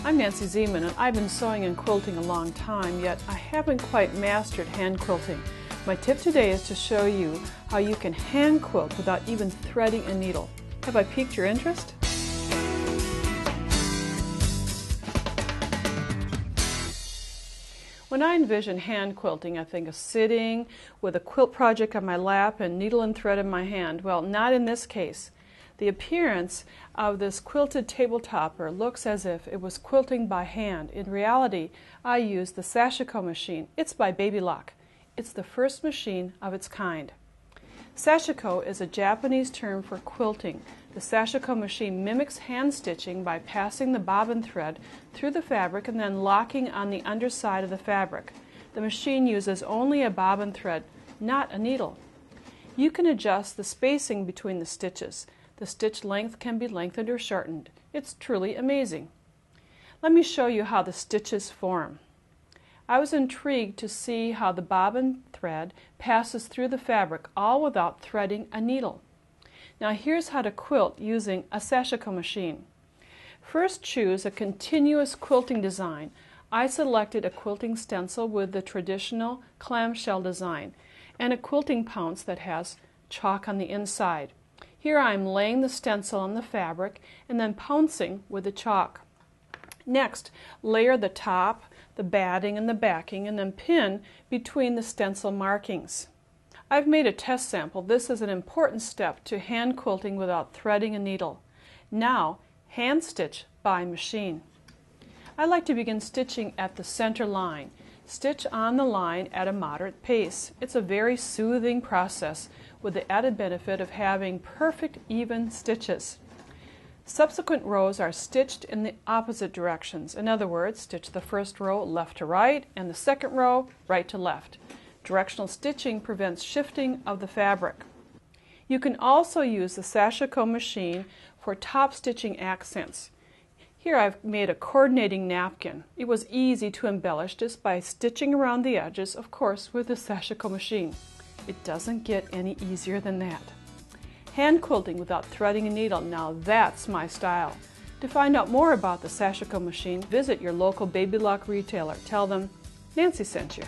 I'm Nancy Zeman, and I've been sewing and quilting a long time, yet I haven't quite mastered hand quilting. My tip today is to show you how you can hand quilt without even threading a needle. Have I piqued your interest? When I envision hand quilting, I think of sitting with a quilt project on my lap and needle and thread in my hand. Well, not in this case. The appearance of this quilted tabletopper looks as if it was quilting by hand. In reality, I used the Sashiko machine. It's by Baby Lock. It's the first machine of its kind. Sashiko is a Japanese term for quilting. The Sashiko machine mimics hand stitching by passing the bobbin thread through the fabric and then locking on the underside of the fabric. The machine uses only a bobbin thread, not a needle. You can adjust the spacing between the stitches. The stitch length can be lengthened or shortened. It's truly amazing. Let me show you how the stitches form. I was intrigued to see how the bobbin thread passes through the fabric, all without threading a needle. Now here's how to quilt using a Sashiko machine. First, choose a continuous quilting design. I selected a quilting stencil with the traditional clamshell design and a quilting pounce that has chalk on the inside. Here I'm laying the stencil on the fabric and then pouncing with the chalk. Next, layer the top, the batting, and the backing, and then pin between the stencil markings. I've made a test sample. This is an important step to hand quilting without threading a needle. Now, hand stitch by machine. I like to begin stitching at the center line. Stitch on the line at a moderate pace. It's a very soothing process with the added benefit of having perfect even stitches. Subsequent rows are stitched in the opposite directions. In other words, stitch the first row left to right and the second row right to left. Directional stitching prevents shifting of the fabric. You can also use the Sashiko machine for top stitching accents. Here I've made a coordinating napkin. It was easy to embellish just by stitching around the edges, of course, with the Sashiko machine. It doesn't get any easier than that. Hand quilting without threading a needle, now that's my style. To find out more about the Sashiko machine, visit your local Baby Lock retailer. Tell them Nancy sent you.